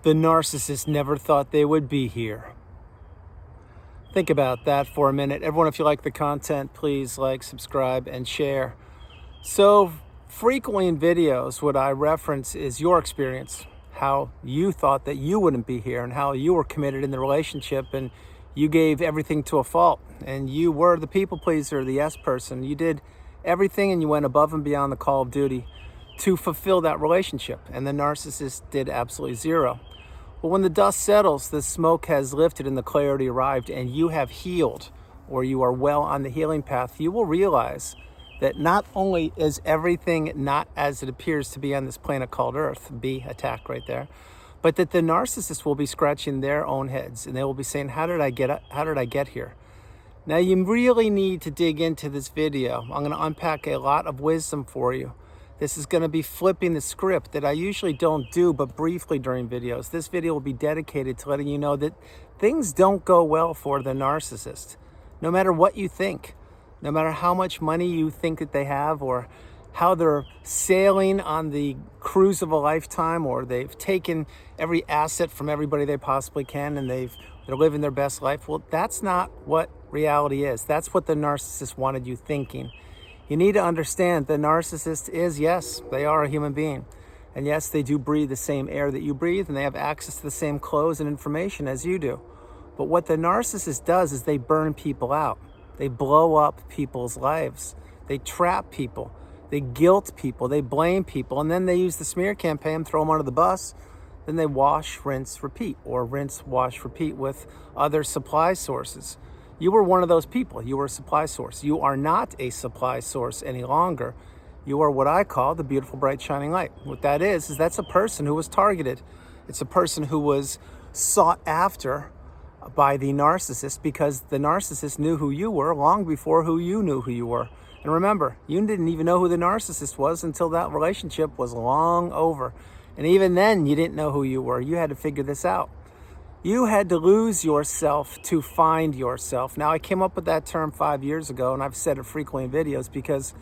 The narcissist never thought they would be here. Think about that for a minute. Everyone, if you like the content, please like, subscribe, and share. So frequently in videos, what I reference is your experience, how you thought that you wouldn't be here and how you were committed in the relationship and you gave everything to a fault and you were the people pleaser, the yes person. You did everything and you went above and beyond the call of duty to fulfill that relationship. And the narcissist did absolutely zero. But when the dust settles, the smoke has lifted and the clarity arrived and you have healed, or you are well on the healing path, you will realize that not only is everything not as it appears to be on this planet called Earth, B, attack right there, but that the narcissist will be scratching their own heads and they will be saying, how did I get here? Now you really need to dig into this video. I'm going to unpack a lot of wisdom for you. This is going to be flipping the script that I usually don't do, but briefly during videos. This video will be dedicated to letting you know that things don't go well for the narcissist. No matter what you think, no matter how much money you think that they have, or how they're sailing on the cruise of a lifetime, or they've taken every asset from everybody they possibly can and they're living their best life. Well, that's not what reality is. That's what the narcissist wanted you thinking. You need to understand the narcissist is, yes, they are a human being. And yes, they do breathe the same air that you breathe and they have access to the same clothes and information as you do. But what the narcissist does is they burn people out. They blow up people's lives. They trap people. They guilt people. They blame people. And then they use the smear campaign, throw them under the bus. Then they wash, rinse, repeat, or rinse, wash, repeat with other supply sources. You were one of those people. You were a supply source. You are not a supply source any longer. You are what I call the beautiful, bright, shining light. What that is that's a person who was targeted. It's a person who was sought after by the narcissist because the narcissist knew who you were long before who you knew who you were. And remember, you didn't even know who the narcissist was until that relationship was long over. And even then, you didn't know who you were. You had to figure this out. You had to lose yourself to find yourself. Now, I came up with that term 5 years ago, and I've said it frequently in videos because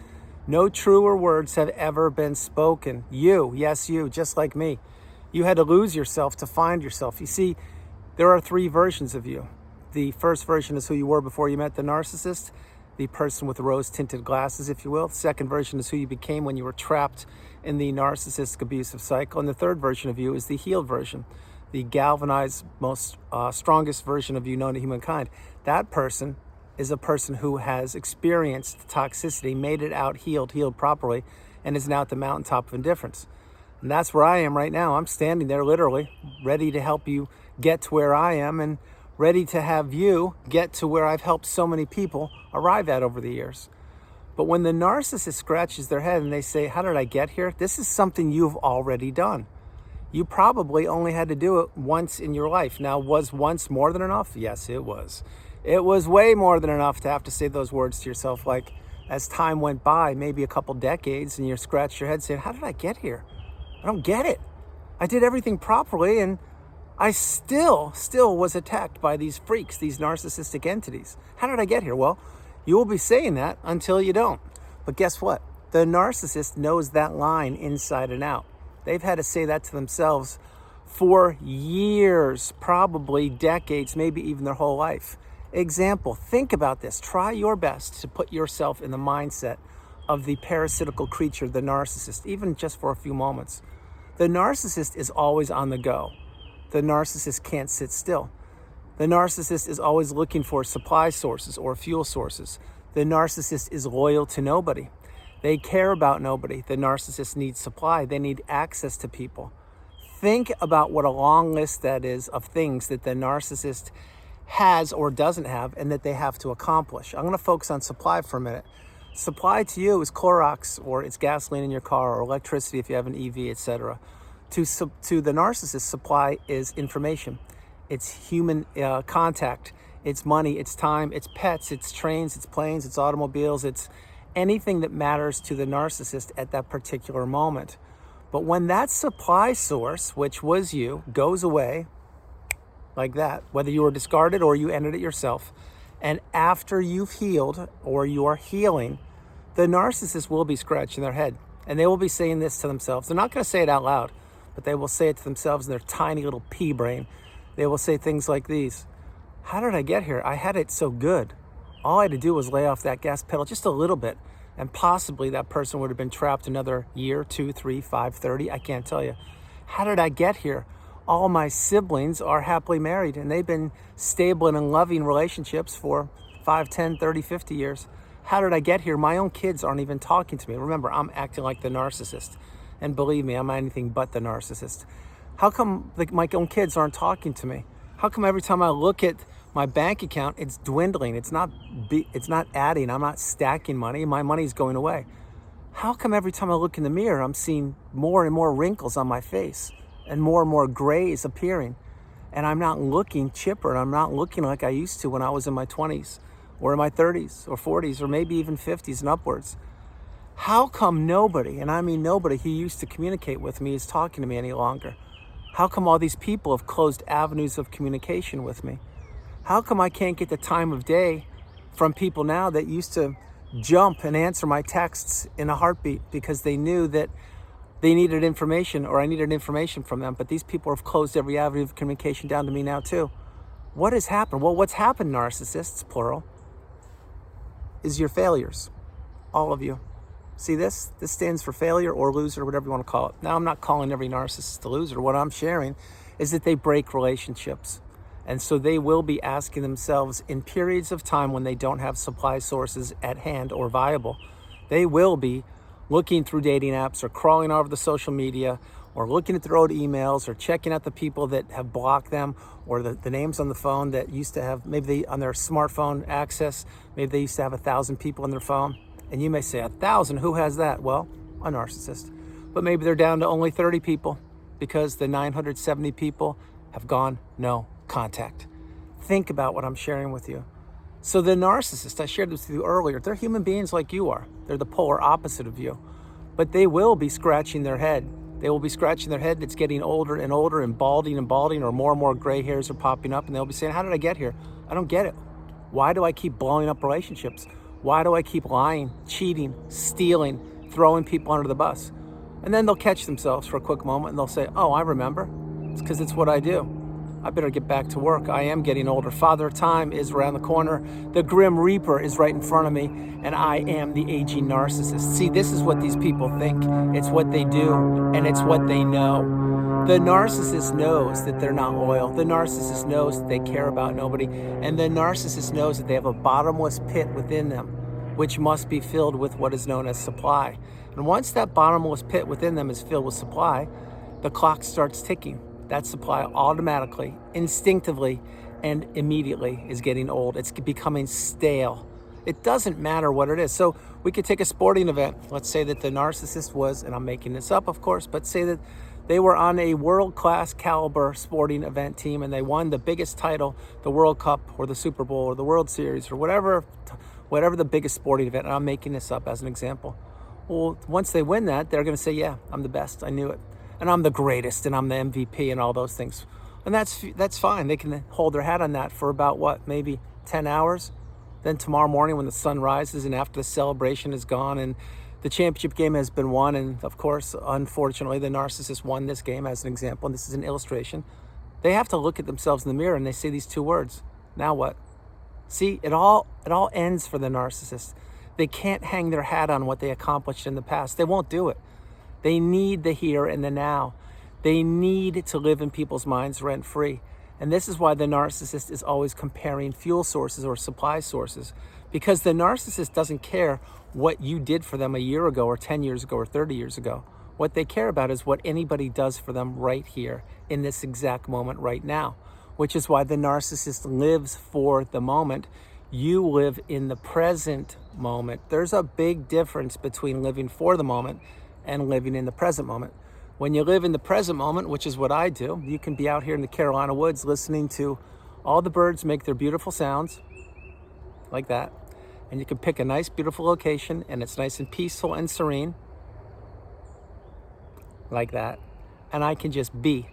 no truer words have ever been spoken. You, yes, you, just like me. You had to lose yourself to find yourself. You see, there are three versions of you. The first version is who you were before you met the narcissist, the person with the rose-tinted glasses, if you will. The second version is who you became when you were trapped in the narcissistic abusive cycle. And the third version of you is the healed version, the galvanized, most strongest version of you known to humankind. That person is a person who has experienced toxicity, made it out, healed properly, and is now at the mountaintop of indifference. And that's where I am right now. I'm standing there literally, ready to help you get to where I am and ready to have you get to where I've helped so many people arrive at over the years. But when the narcissist scratches their head and they say, how did I get here? This is something you've already done. You probably only had to do it once in your life. Now, was once more than enough? Yes, it was. It was way more than enough to have to say those words to yourself, like as time went by, maybe a couple decades, and you scratch your head saying, how did I get here? I don't get it. I did everything properly, and I still was attacked by these freaks, these narcissistic entities. How did I get here? Well, you will be saying that until you don't. But guess what? The narcissist knows that line inside and out. They've had to say that to themselves for years, probably decades, maybe even their whole life. Example, think about this. Try your best to put yourself in the mindset of the parasitical creature, the narcissist, even just for a few moments. The narcissist is always on the go. The narcissist can't sit still. The narcissist is always looking for supply sources or fuel sources. The narcissist is loyal to nobody. They care about nobody. The narcissist needs supply. They need access to people. Think about what a long list that is of things that the narcissist has or doesn't have and that they have to accomplish. I'm going to focus on supply for a minute. Supply to you is Clorox, or it's gasoline in your car, or electricity if you have an EV, etc. To the narcissist, supply is information. It's human contact. It's money. It's time. It's pets. It's trains. It's planes. It's automobiles. It's anything that matters to the narcissist at that particular moment. But when that supply source, which was you, goes away like that, whether you were discarded or you ended it yourself, and after you've healed or you are healing, the narcissist will be scratching their head and they will be saying this to themselves. They're not going to say it out loud, but they will say it to themselves in their tiny little pea brain. They will say things like these: how did I get here? I had it so good. All I had to do was lay off that gas pedal just a little bit, and possibly that person would have been trapped another year, 2, 3, 5, 30. I can't tell you. How did I get here? All my siblings are happily married, and they've been stable and in loving relationships for 5, 10, 30, 50 years. How did I get here? My own kids aren't even talking to me. Remember, I'm acting like the narcissist. And believe me, I'm anything but the narcissist. How come my own kids aren't talking to me? How come every time I look at my bank account, it's dwindling? It's not adding. I'm not stacking money. My money's going away. How come every time I look in the mirror, I'm seeing more and more wrinkles on my face and more grays appearing? And I'm not looking chipper, and I'm not looking like I used to when I was in my 20s or in my 30s or 40s or maybe even 50s and upwards. How come nobody, and I mean nobody who used to communicate with me, is talking to me any longer? How come all these people have closed avenues of communication with me? How come I can't get the time of day from people now that used to jump and answer my texts in a heartbeat because they knew that they needed information or I needed information from them? But these people have closed every avenue of communication down to me now too. What has happened? Well, what's happened, narcissists, plural, is your failures. All of you. See this? This stands for failure or loser, whatever you want to call it. Now, I'm not calling every narcissist a loser. What I'm sharing is that they break relationships. And so they will be asking themselves in periods of time when they don't have supply sources at hand or viable, they will be looking through dating apps or crawling over the social media or looking at their old emails or checking out the people that have blocked them or the names on the phone that used to have, maybe they, on their smartphone access, maybe they used to have 1,000 people on their phone. And you may say, 1,000, who has that? Well, a narcissist. But maybe they're down to only 30 people because the 970 people have gone no contact. Think about what I'm sharing with you. So the narcissist, I shared this with you earlier, they're human beings like you are. They're the polar opposite of you. But they will be scratching their head. They will be scratching their head. It's getting older and older and balding, or more and more gray hairs are popping up. And they'll be saying, how did I get here? I don't get it. Why do I keep blowing up relationships? Why do I keep lying, cheating, stealing, throwing people under the bus? And then they'll catch themselves for a quick moment and they'll say, oh, I remember. It's because it's what I do. I better get back to work. I am getting older. Father Time is around the corner. The Grim Reaper is right in front of me, and I am the aging narcissist. See, this is what these people think. It's what they do, and it's what they know. The narcissist knows that they're not loyal. The narcissist knows that they care about nobody, and the narcissist knows that they have a bottomless pit within them, which must be filled with what is known as supply. And once that bottomless pit within them is filled with supply, the clock starts ticking. That supply automatically, instinctively, and immediately is getting old. It's becoming stale. It doesn't matter what it is. So we could take a sporting event. Let's say that the narcissist was, and I'm making this up, of course, but say that they were on a world-class caliber sporting event team and they won the biggest title, the World Cup or the Super Bowl or the World Series or whatever the biggest sporting event. And I'm making this up as an example. Well, once they win that, they're going to say, yeah, I'm the best. I knew it. And I'm the greatest, and I'm the MVP, and all those things. And that's fine. They can hold their hat on that for about, maybe 10 hours. Then tomorrow morning when the sun rises and after the celebration is gone and the championship game has been won, and of course, unfortunately, the narcissist won this game as an example, and this is an illustration, they have to look at themselves in the mirror and they say these two words, now what? See, it all ends for the narcissist. They can't hang their hat on what they accomplished in the past. They won't do it. They need the here and the now. They need to live in people's minds rent-free. And this is why the narcissist is always comparing fuel sources or supply sources, because the narcissist doesn't care what you did for them a year ago or 10 years ago or 30 years ago. What they care about is what anybody does for them right here in this exact moment right now, which is why the narcissist lives for the moment. You live in the present moment. There's a big difference between living for the moment and living in the present moment. When you live in the present moment, which is what I do, you can be out here in the Carolina woods listening to all the birds make their beautiful sounds, like that. And you can pick a nice, beautiful location, and it's nice and peaceful and serene, like that. And I can just be.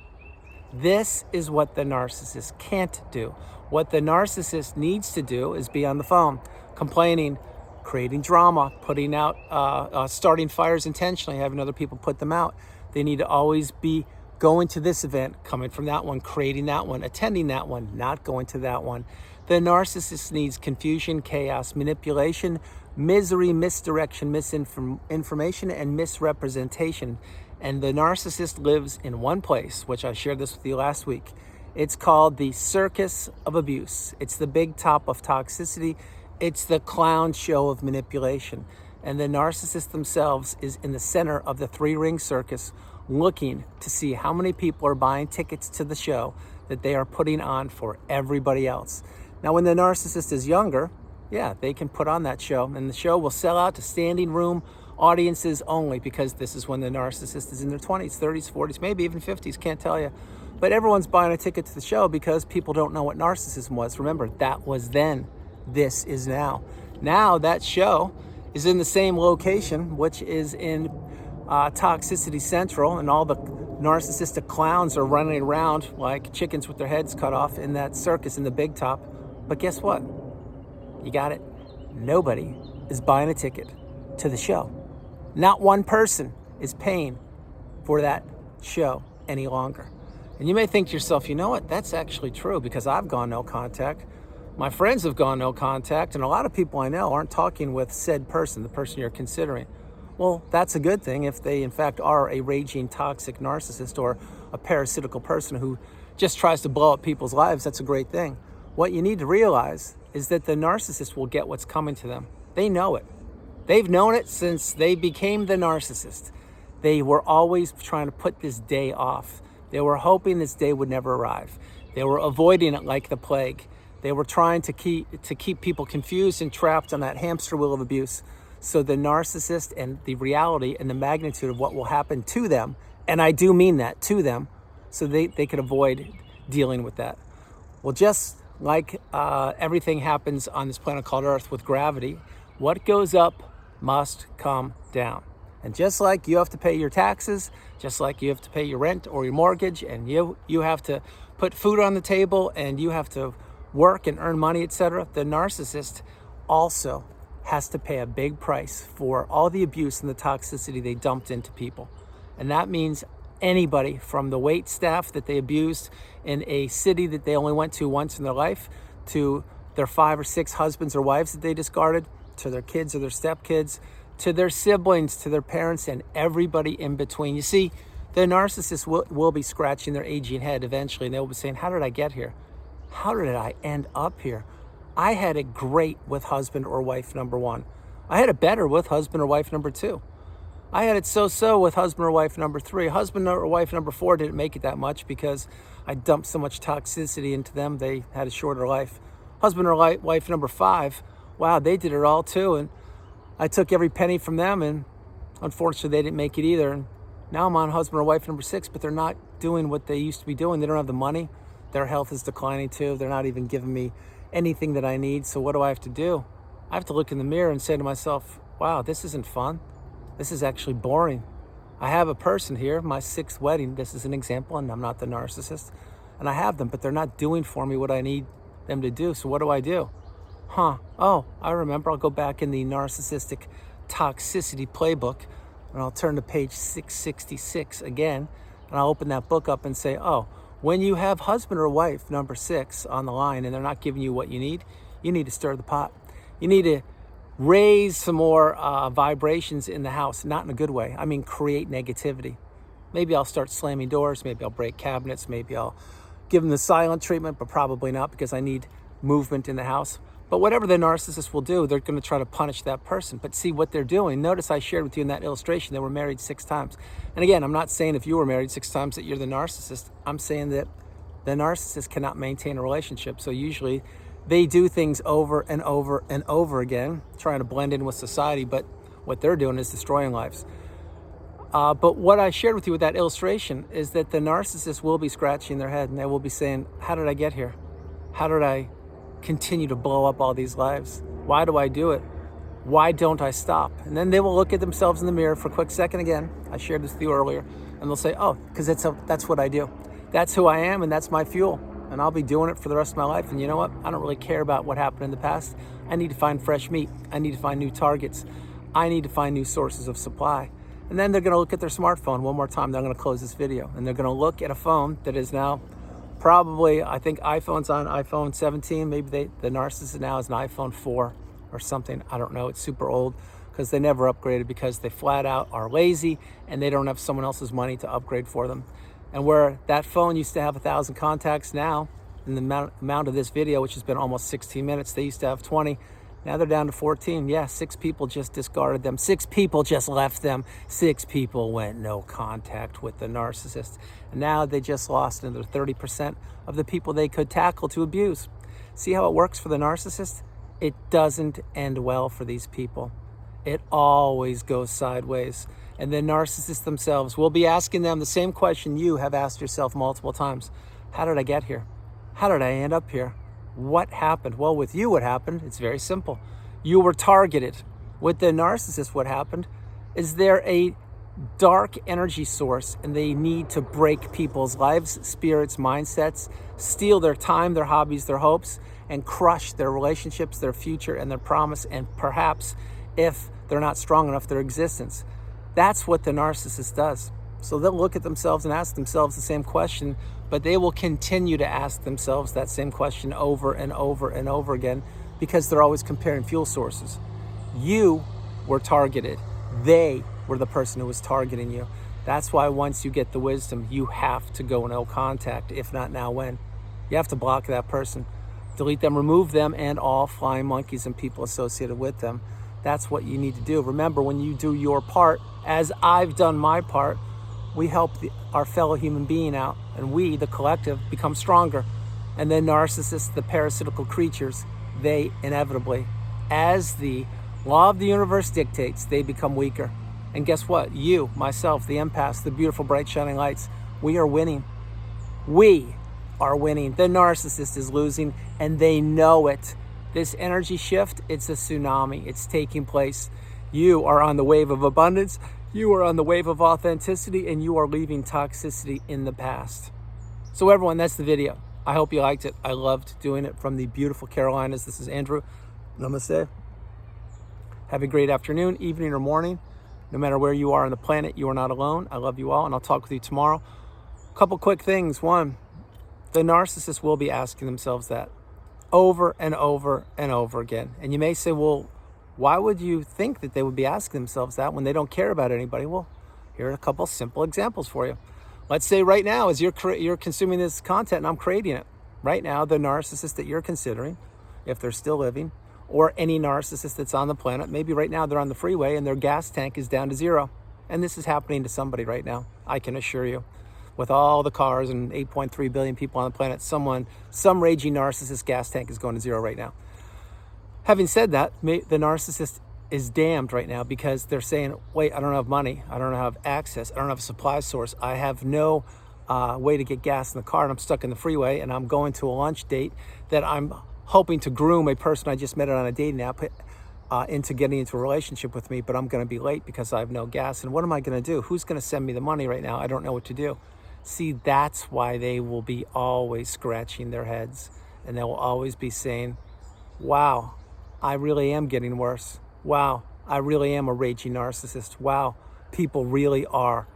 This is what the narcissist can't do. What the narcissist needs to do is be on the phone, complaining, creating drama, putting out, starting fires intentionally, having other people put them out. They need to always be going to this event, coming from that one, creating that one, attending that one, not going to that one. The narcissist needs confusion, chaos, manipulation, misery, misdirection, misinformation, and misrepresentation. And the narcissist lives in one place, which I shared this with you last week. It's called the circus of abuse. It's the big top of toxicity. It's the clown show of manipulation. And the narcissist themselves is in the center of the three-ring circus, looking to see how many people are buying tickets to the show that they are putting on for everybody else. Now, when the narcissist is younger, yeah, they can put on that show, and the show will sell out to standing room audiences only, because this is when the narcissist is in their 20s, 30s, 40s, maybe even 50s, can't tell you. But everyone's buying a ticket to the show because people don't know what narcissism was. Remember, that was then. This is now. Now that show is in the same location, which is in Toxicity Central, and all the narcissistic clowns are running around like chickens with their heads cut off in that circus in the big top. But guess what? You got it. Nobody is buying a ticket to the show. Not one person is paying for that show any longer. And you may think to yourself, you know what? That's actually true, because I've gone no contact. My friends have gone no contact, and a lot of people I know aren't talking with said person, the person you're considering. Well, that's a good thing if they in fact are a raging toxic narcissist or a parasitical person who just tries to blow up people's lives. That's a great thing. What you need to realize is that the narcissist will get what's coming to them. They know it. They've known it since they became the narcissist. They were always trying to put this day off. They were hoping this day would never arrive. They were avoiding it like the plague. They were trying to keep people confused and trapped on that hamster wheel of abuse. So the narcissist and the reality and the magnitude of what will happen to them, and I do mean that, to them, so they could avoid dealing with that. Well, just like everything happens on this planet called Earth with gravity, what goes up must come down. And just like you have to pay your taxes, just like you have to pay your rent or your mortgage, and you have to put food on the table, and you have to work and earn money, etc., the narcissist also has to pay a big price for all the abuse and the toxicity they dumped into people. And that means anybody from the wait staff that they abused in a city that they only went to once in their life, to their 5 or 6 husbands or wives that they discarded, to their kids or their stepkids, to their siblings, to their parents, and everybody in between. You see, the narcissist will be scratching their aging head eventually, and they'll be saying, how did I get here? How did I end up here? I had it great with husband or wife number 1. I had it better with husband or wife number 2. I had it so-so with husband or wife number 3. Husband or wife number 4 didn't make it that much because I dumped so much toxicity into them. They had a shorter life. Husband or wife number 5, wow, they did it all too. And I took every penny from them, and unfortunately they didn't make it either. And now I'm on husband or wife number 6, but they're not doing what they used to be doing. They don't have the money. Their health is declining too. They're not even giving me anything that I need. So what do I have to do? I have to look in the mirror and say to myself, wow, this isn't fun. This is actually boring. I have a person here, my 6th wedding. This is an example, and I'm not the narcissist. And I have them, but they're not doing for me what I need them to do. So what do? Oh, I remember. I'll go back in the narcissistic toxicity playbook, and I'll turn to page 666 again, and I'll open that book up and say, oh, when you have husband or wife number 6 on the line and they're not giving you what you need to stir the pot. You need to raise some more vibrations in the house, not in a good way. I mean, create negativity. Maybe I'll start slamming doors. Maybe I'll break cabinets. Maybe I'll give them the silent treatment, but probably not, because I need movement in the house. But whatever the narcissist will do, they're going to try to punish that person. But see what they're doing. Notice I shared with you in that illustration, they were married 6 times. And again, I'm not saying if you were married 6 times that you're the narcissist. I'm saying that the narcissist cannot maintain a relationship. So usually they do things over and over and over again, trying to blend in with society. But what they're doing is destroying lives. But what I shared with you with that illustration is that the narcissist will be scratching their head, and they will be saying, how did I get here? How did I continue to blow up all these lives? Why do I do it? Why don't I stop? And then they will look at themselves in the mirror for a quick second again. I shared this with you earlier. And they'll say, oh, because that's what I do. That's who I am, and that's my fuel. And I'll be doing it for the rest of my life. And you know what? I don't really care about what happened in the past. I need to find fresh meat. I need to find new targets. I need to find new sources of supply. And then they're going to look at their smartphone one more time. They're going to close this video. And they're going to look at a phone that is now probably, I think iPhone's on iPhone 17. Maybe the narcissist now is an iPhone 4 or something. I don't know. It's super old because they never upgraded because they flat out are lazy and they don't have someone else's money to upgrade for them. And where that phone used to have 1,000 contacts now, in the amount of this video, which has been almost 16 minutes, they used to have 20. Now they're down to 14. Yeah, 6 people just discarded them. 6 people just left them. 6 people went no contact with the narcissist. And now they just lost another 30% of the people they could tackle to abuse. See how it works for the narcissist? It doesn't end well for these people. It always goes sideways. And the narcissists themselves will be asking them the same question you have asked yourself multiple times. How did I get here? How did I end up here? What happened? Well, with you, what happened? It's very simple. You were targeted. With the narcissist, what happened is they're a dark energy source and they need to break people's lives, spirits, mindsets, steal their time, their hobbies, their hopes, and crush their relationships, their future, and their promise, and perhaps, if they're not strong enough, their existence. That's what the narcissist does. So they'll look at themselves and ask themselves the same question, but they will continue to ask themselves that same question over and over and over again because they're always comparing fuel sources. You were targeted. They were the person who was targeting you. That's why once you get the wisdom, you have to go no contact. If not now, when? You have to block that person, delete them, remove them, and all flying monkeys and people associated with them. That's what you need to do. Remember, when you do your part, as I've done my part, we help our fellow human being out, and we, the collective, become stronger. And then narcissists, the parasitical creatures, they inevitably, as the law of the universe dictates, they become weaker. And guess what? You, myself, the empaths, the beautiful, bright, shining lights, we are winning. We are winning. The narcissist is losing, and they know it. This energy shift, it's a tsunami. It's taking place. You are on the wave of abundance. You are on the wave of authenticity, and you are leaving toxicity in the past. So everyone, that's the video. I hope you liked it. I loved doing it from the beautiful Carolinas. This is Andrew. Namaste. Have a great afternoon, evening, or morning. No matter where you are on the planet, you are not alone. I love you all, and I'll talk with you tomorrow. A couple quick things. One, the narcissists will be asking themselves that over and over and over again. And you may say, well, why would you think that they would be asking themselves that when they don't care about anybody? Well, here are a couple simple examples for you. Let's say right now, as you're consuming this content and I'm creating it, right now, the narcissist that you're considering, if they're still living, or any narcissist that's on the planet, maybe right now they're on the freeway and their gas tank is down to 0. And this is happening to somebody right now, I can assure you. With all the cars and 8.3 billion people on the planet, some raging narcissist gas tank is going to 0 right now. Having said that, the narcissist is damned right now because they're saying, wait, I don't have money. I don't have access. I don't have a supply source. I have no way to get gas in the car, and I'm stuck in the freeway, and I'm going to a lunch date that I'm hoping to groom a person I just met on a dating app into getting into a relationship with me, but I'm going to be late because I have no gas. And what am I going to do? Who's going to send me the money right now? I don't know what to do. See, that's why they will be always scratching their heads, and they will always be saying, wow, I really am getting worse. Wow, I really am a raging narcissist. Wow, people really are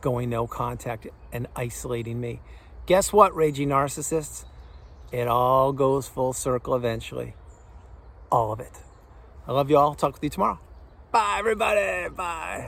going no contact and isolating me. Guess what, raging narcissists? It all goes full circle eventually. All of it. I love you all. Talk with you tomorrow. Bye, everybody. Bye.